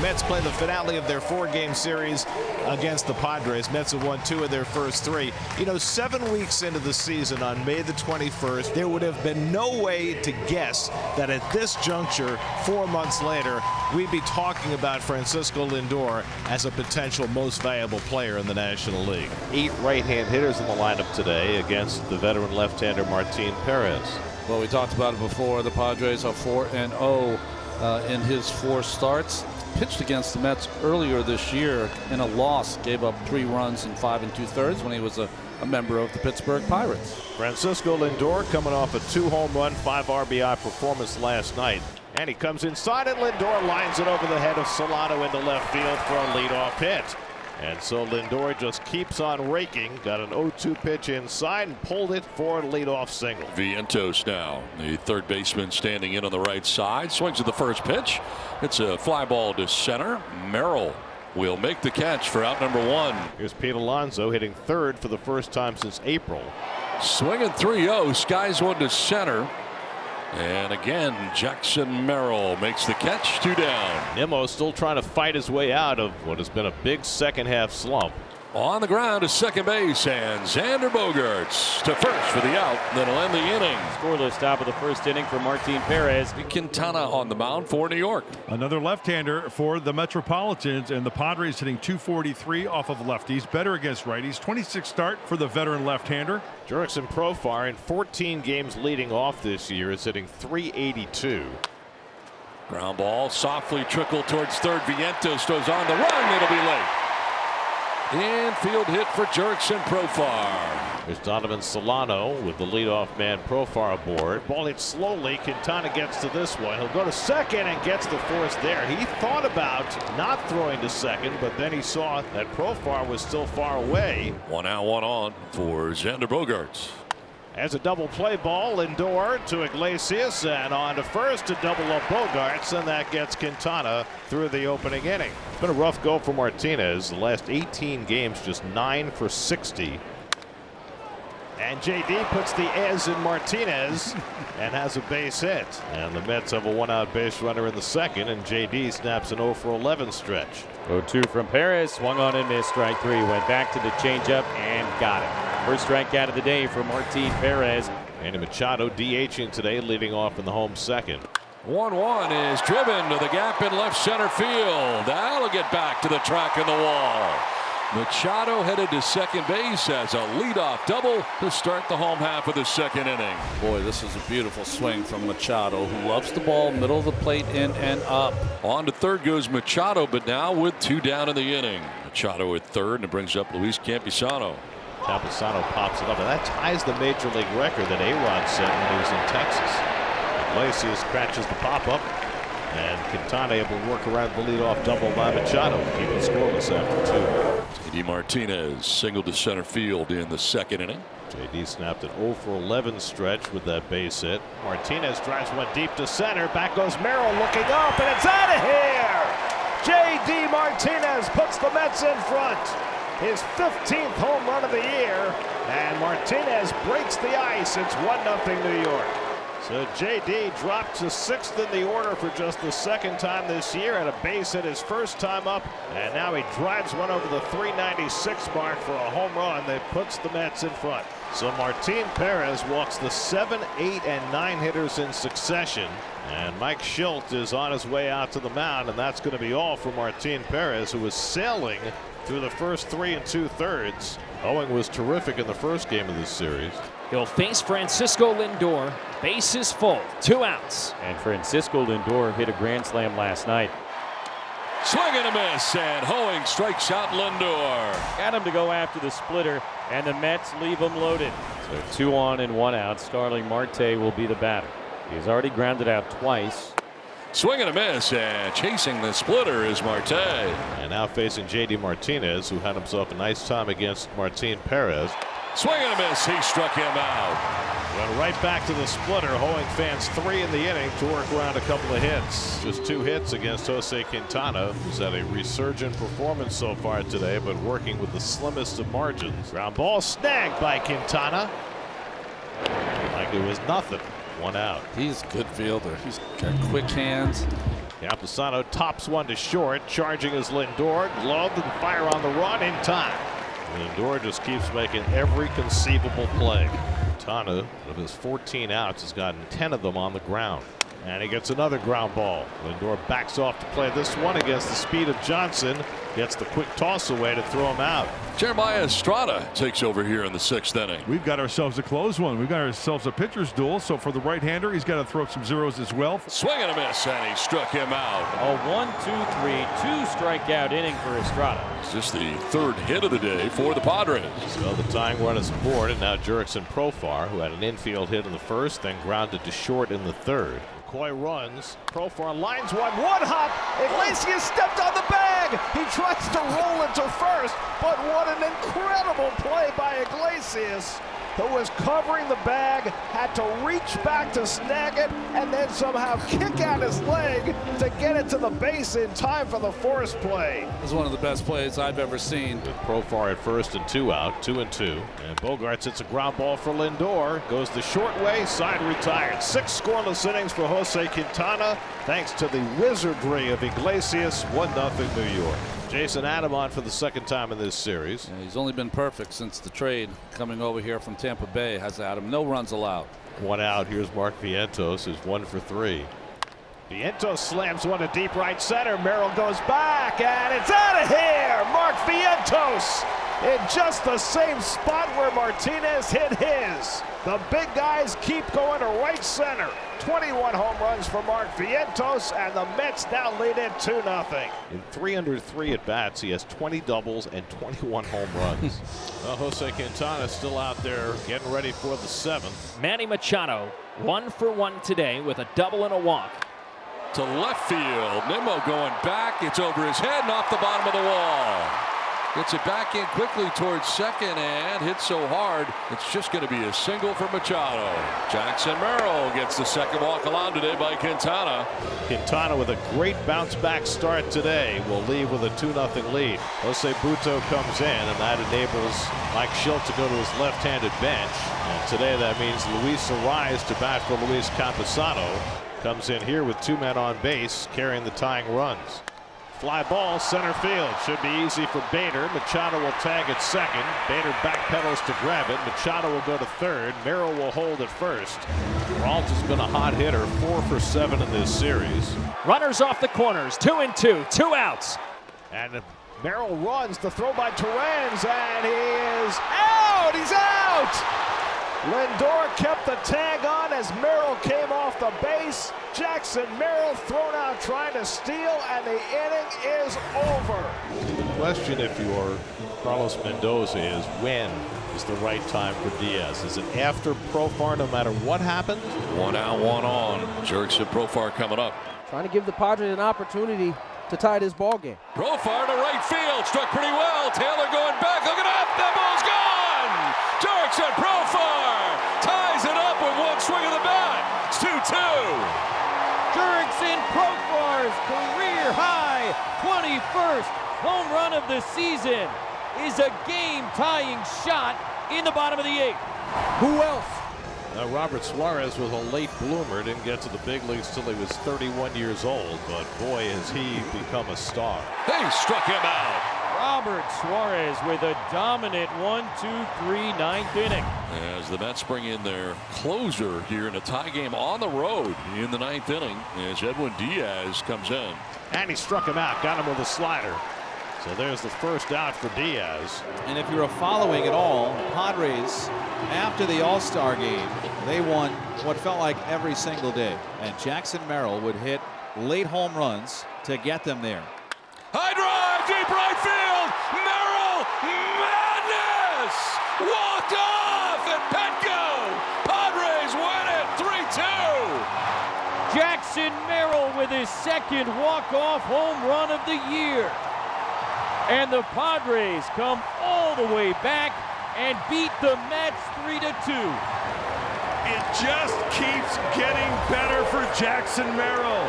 Mets play the finale of their 4-game series against the Padres. Mets have won 2 of their first 3. You know, 7 weeks into the season on May the 21st, there would have been no way to guess that at this juncture, 4 months later, we'd be talking about Francisco Lindor as a potential most valuable player in the National League. 8 right-hand hitters in the lineup today against the veteran left-hander Martin Perez. Well, we talked about it before. The Padres are 4-0 in his 4 starts. Pitched against the Mets earlier this year in a loss. Gave up 3 runs in 5 2/3 when he was a member of the Pittsburgh Pirates. Francisco Lindor coming off a 2-home run, 5 RBI performance last night. And he comes inside, and Lindor lines it over the head of Solano into left field for a leadoff hit. And so Lindor just keeps on raking. Got an 0-2 pitch inside and pulled it for a leadoff single. Vientos now, the third baseman standing in on the right side. Swings at the first pitch. It's a fly ball to center. Merrill will make the catch for out number 1. Here's Pete Alonso hitting third for the first time since April. Swinging 3-0. Skies one to center. And again, Jackson Merrill makes the catch. 2 down. Nimmo still trying to fight his way out of what has been a big second half slump. On the ground to second base, and Xander Bogaerts to first for the out. That'll end the inning. Scoreless top of the first inning for Martin Perez. Quintana on the mound for New York. Another left-hander for the Metropolitans, and the Padres hitting .243 off of lefties. Better against righties. 26 start for the veteran left-hander. Jurickson Profar in 14 games leading off this year is hitting .382. Ground ball softly trickled towards third. Vientos goes on the run. It'll be late. Infield hit for Jurickson Profar. There's Donovan Solano with the leadoff man Profar aboard. Ball hit slowly. Quintana gets to this one. He'll go to second and gets the force there. He thought about not throwing to second, but then he saw that Profar was still far away. 1 out, 1 on for Xander Bogaerts. As a double play ball, Lindor to Iglesias and on to first to double up Bogaerts, and that gets Quintana through the opening inning. It's been a rough go for Martinez. The last 18 games, just 9 for 60. And JD puts the ez in Martinez and has a base hit. And the Mets have a 1-out base runner in the second, and JD snaps an 0 for 11 stretch. 0-2 from Perez. Swung on and missed. Strike 3. Went back to the changeup and got it. First strikeout of the day for Martin Perez. Manny Machado DHing today, leading off in the home second. 1-1 is driven to the gap in left center field. That'll get back to the track in the wall. Machado headed to second base as a leadoff double to start the home half of the second inning. Boy, this is a beautiful swing from Machado, who loves the ball middle of the plate, in and up. On to third goes Machado, but now with 2 down in the inning. Machado at third, and it brings up Luis Campusano. Campusano pops it up, and that ties the major league record that A-Rod set when he was in Texas. Iglesias scratches the pop-up, and Quintana able to work around the leadoff double by Machado, keep it scoreless after 2. JD Martinez singled to center field in the second inning. JD snapped an 0 for 11 stretch with that base hit. Martinez drives one deep to center. Back goes Merrill looking up, and it's out of here! JD Martinez puts the Mets in front. His 15th home run of the year, and Martinez breaks the ice. It's 1-0 New York. So JD dropped to 6th in the order for just the 2nd time this year, and a base hit his first time up, and now he drives one over the 396 mark for a home run that puts the Mets in front. So Martin Perez walks the 7, 8, and 9 hitters in succession, and Mike Shildt is on his way out to the mound, and that's going to be all for Martin Perez, who was sailing through the first 3 2/3. Owing was terrific in the first game of this series. He'll face Francisco Lindor. Bases full. 2 outs. And Francisco Lindor hit a grand slam last night. Swing and a miss, and Hoeing strikes out Lindor. Got him to go after the splitter, and the Mets leave him loaded. So 2 on and 1 out. Starling Marte will be the batter. He's already grounded out twice. Swing and a miss, and chasing the splitter is Marte. And now facing JD Martinez, who had himself a nice time against Martin Perez. Swing and a miss, he struck him out. Went right back to the splitter. Hoeing fans 3 in the inning to work around a couple of hits. Just 2 hits against Jose Quintana, who's had a resurgent performance so far today, but working with the slimmest of margins. Ground ball snagged by Quintana. Like it was nothing. 1 out. He's a good fielder. He's got quick hands. Camposano tops one to short. Charging is Lindor. Gloved and fire on the run in time. Lindor just keeps making every conceivable play. Quintana, of his 14 outs, has gotten 10 of them on the ground. And he gets another ground ball. Lindor backs off to play this one against the speed of Johnson. Gets the quick toss away to throw him out. Jeremiah Estrada takes over here in the 6th inning. We've got ourselves a close one. We've got ourselves a pitcher's duel. So for the right-hander, he's got to throw some zeros as well. Swing and a miss, and he struck him out. A 1-2-3, 2-strikeout inning for Estrada. It's just the 3rd hit of the day for the Padres. So the tying run is aboard, and now Jurickson Profar, who had an infield hit in the 1st, then grounded to short in the 3rd. McCoy runs. Profar lines one hop. Iglesias stepped on the bag. He tries to roll it to first, but what an incredible play by Iglesias, who was covering the bag, had to reach back to snag it, and then somehow kick out his leg to get it to the base in time for the force play. It was one of the best plays I've ever seen. With Profar at first and 2 out, 2-2. And Bogaerts hits a ground ball for Lindor. Goes the short way, side retired. 6 scoreless innings for Jose Quintana, thanks to the wizardry of Iglesias. 1-0 New York. Jason Adam on for the 2nd time in this series. Yeah, he's only been perfect since the trade coming over here from Tampa Bay. Has Adam, no runs allowed. 1 out. Here's Mark Vientos, who's 1 for 3. Vientos slams one to deep right center. Merrill goes back, and it's out of here. Mark Vientos in just the same spot where Martinez hit his. The big guys keep going to right center. 21 home runs for Mark Vientos, and the Mets now lead it 2-0. In 303 at-bats, he has 20 doubles and 21 home runs. Well, Jose Quintana still out there getting ready for the 7th. Manny Machado 1 for 1 today with a double and a walk. To left field. Nimmo going back. It's over his head and off the bottom of the wall. Gets it back in quickly towards second and hits so hard it's just going to be a single for Machado. Jackson Merrill gets the 2nd walk allowed today by Quintana. Quintana with a great bounce back start today will leave with a 2-0 lead. Jose Butto comes in, and that enables Mike Schilt to go to his left-handed bench. And today that means Luis Arraez to bat for Luis Camposano. Comes in here with 2 men on base, carrying the tying runs. Fly ball, center field. Should be easy for Bader. Machado will tag at 2nd. Bader backpedals to grab it. Machado will go to 3rd. Merrill will hold at 1st. Brault has been a hot hitter, 4 for 7 in this series. Runners off the corners, 2-2, 2 outs. And Merrill runs, the throw by Torrens, and he is out! He's out! Lindor kept the tag on as Merrill came off the base. Jackson Merrill thrown out trying to steal, and the inning is over. The question, if you're Carlos Mendoza, is when is the right time for Diaz? Is it after Profar no matter what happens? 1 out, 1 on. Jurickson Profar coming up. Trying to give the Padres an opportunity to tie this ball game. Profar to right field. Struck pretty well. Taylor going back. Looking up. That ball's gone. Jurickson Profar ties it up with 1 swing of the bat. It's 2-2. Jurickson Profar's career-high 21st home run of the season is a game-tying shot in the bottom of the 8th. Who else? Now, Robert Suarez was a late bloomer, didn't get to the big leagues till he was 31 years old, but boy, has he become a star. They struck him out. Robert Suarez with a dominant 1-2-3 9th inning. As the Mets bring in their closer here in a tie game on the road in the 9th inning, as Edwin Diaz comes in. And he struck him out, got him with a slider. So there's the 1st out for Diaz. And if you're following it all, Padres, after the All-Star game, they won what felt like every single day. And Jackson Merrill would hit late home runs to get them there. High drive, deep right field. Merrill, madness! Walked off at Petco. Padres win it 3-2. Jackson Merrill with his 2nd walk-off home run of the year. And the Padres come all the way back and beat the Mets 3-2. It just keeps getting better for Jackson Merrill.